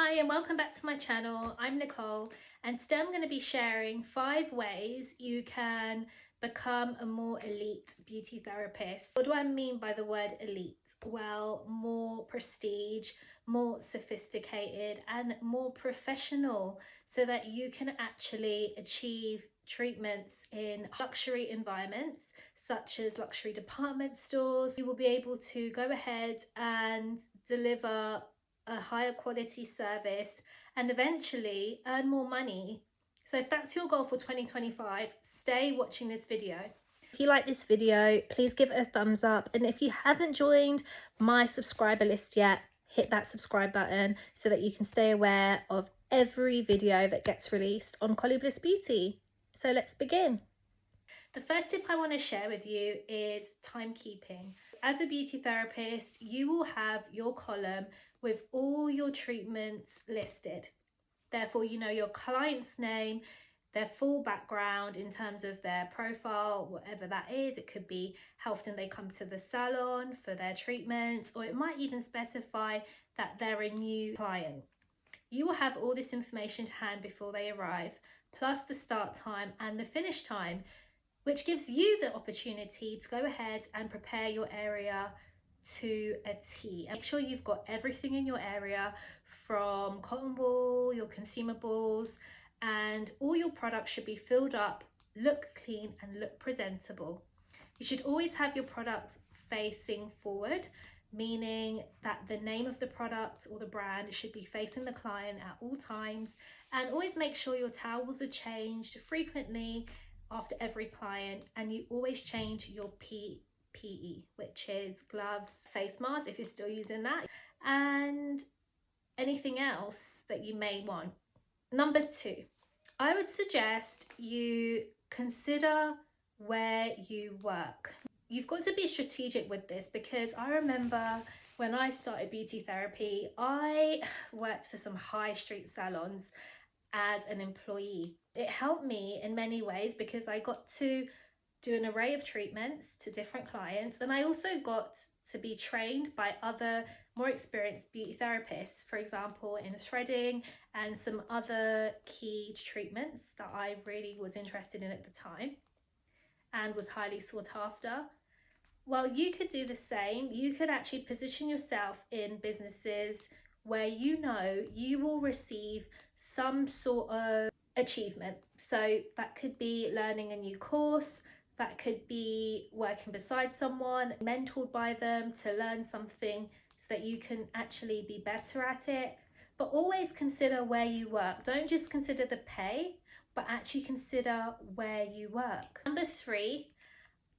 Hi and welcome back to my channel. I'm Nicole and today I'm going to be sharing 5 ways you can become a more elite beauty therapist. What do I mean by the word elite? Well, more prestige, more sophisticated and more professional so that you can actually achieve treatments in luxury environments such as luxury department stores. You will be able to go ahead and deliver a higher quality service and eventually earn more money. So if that's your goal for 2025, stay watching this video. If you like this video, please give it a thumbs up, and if you haven't joined my subscriber list yet, hit that subscribe button so that you can stay aware of every video that gets released on Collie Bliss Beauty. So let's begin. The first tip I want to share with you is timekeeping. As a beauty therapist, you will have your column with all your treatments listed. Therefore, you know your client's name, their full background in terms of their profile, whatever that is. It could be how often they come to the salon for their treatments, or it might even specify that they're a new client. You will have all this information to hand before they arrive, plus the start time and the finish time, which gives you the opportunity to go ahead and prepare your area to a T. Make sure you've got everything in your area, from cotton wool, your consumables, and all your products should be filled up, look clean and look presentable. You should always have your products facing forward, meaning that the name of the product or the brand should be facing the client at all times, and always make sure your towels are changed frequently after every client, and you always change your PPE, which is gloves, face mask if you're still using that, and anything else that you may want. Number 2, I would suggest you consider where you work. You've got to be strategic with this, because I remember when I started beauty therapy, I worked for some high street salons as an employee. It helped me in many ways because I got to do an array of treatments to different clients, and I also got to be trained by other more experienced beauty therapists, for example in threading and some other key treatments that I really was interested in at the time and was highly sought after. Well, you could do the same. You could actually position yourself in businesses where you know you will receive some sort of achievement. So that could be learning a new course, that could be working beside someone, mentored by them to learn something so that you can actually be better at it. But always consider where you work. Don't just consider the pay, but actually consider where you work. Number 3,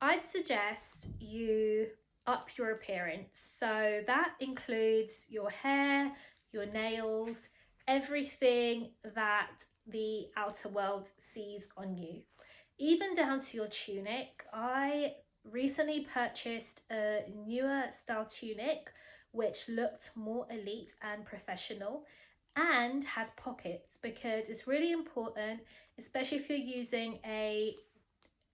I'd suggest you up your appearance. So that includes your hair, your nails, everything that the outer world sees on you, even down to your tunic. I recently purchased a newer style tunic which looked more elite and professional and has pockets, because it's really important, especially if you're using a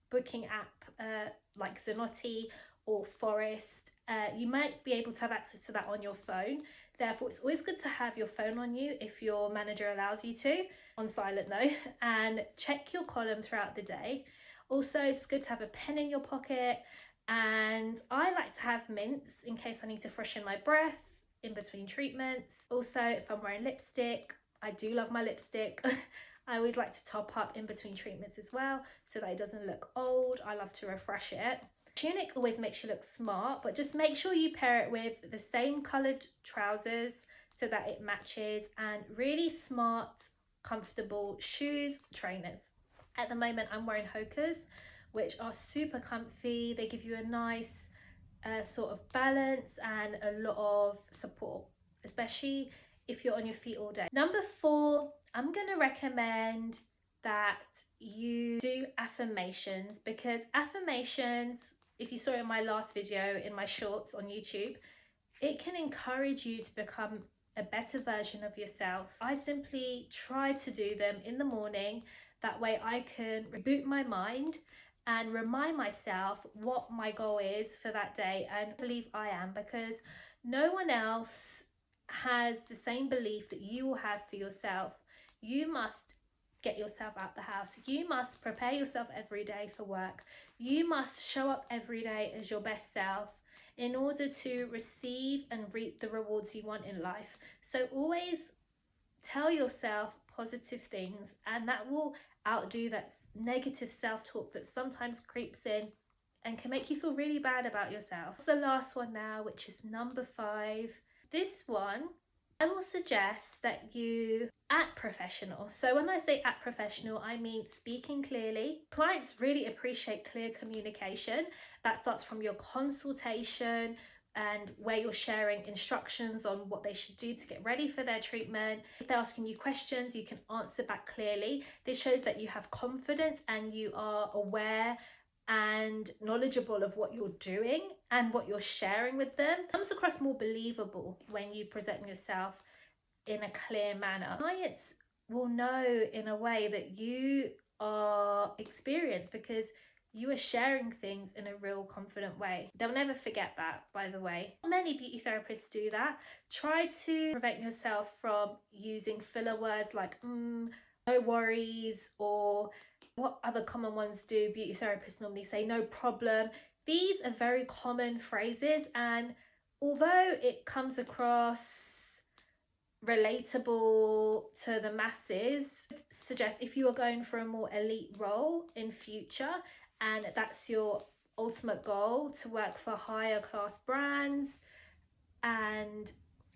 booking app like Zanotti or Forest. You might be able to have access to that on your phone. Therefore, it's always good to have your phone on you if your manager allows you to, on silent though, and check your column throughout the day. Also, it's good to have a pen in your pocket, and I like to have mints in case I need to freshen my breath in between treatments. Also, if I'm wearing lipstick, I do love my lipstick. I always like to top up in between treatments as well so that it doesn't look old. I love to refresh it. Tunic always makes you look smart, but just make sure you pair it with the same coloured trousers so that it matches, and really smart, comfortable shoes, trainers. At the moment, I'm wearing HOKAs, which are super comfy. They give you a nice sort of balance and a lot of support, especially if you're on your feet all day. Number 4, I'm going to recommend that you do affirmations, because affirmations, if you saw it in my last video in my shorts on YouTube, it can encourage you to become a better version of yourself. I simply try to do them in the morning. That way I can reboot my mind and remind myself what my goal is for that day, and I believe I am, because no one else has the same belief that you will have for yourself. You must get yourself out the house. You must prepare yourself every day for work. You must show up every day as your best self in order to receive and reap the rewards you want in life. So always tell yourself positive things, and that will outdo that negative self-talk that sometimes creeps in and can make you feel really bad about yourself. It's the last one now, which is number 5. This one, I will suggest that you act professional. So when I say act professional, I mean speaking clearly. Clients really appreciate clear communication. That starts from your consultation and where you're sharing instructions on what they should do to get ready for their treatment. If they're asking you questions, you can answer back clearly. This shows that you have confidence and you are aware and knowledgeable of what you're doing and what you're sharing with them. It comes across more believable when you present yourself in a clear manner. Clients will know in a way that you are experienced because you are sharing things in a real confident way. They'll never forget that, by the way. Many beauty therapists do that. Try to prevent yourself from using filler words like no worries, or what other common ones do beauty therapists normally say, no problem. These are very common phrases, and although it comes across relatable to the masses, I suggest if you are going for a more elite role in future and that's your ultimate goal, to work for higher class brands and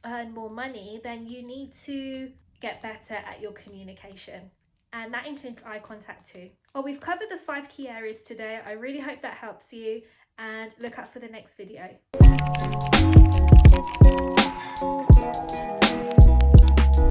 earn more money, then you need to get better at your communication. And that includes eye contact too. Well, we've covered the 5 key areas today. I really hope that helps you, and look out for the next video.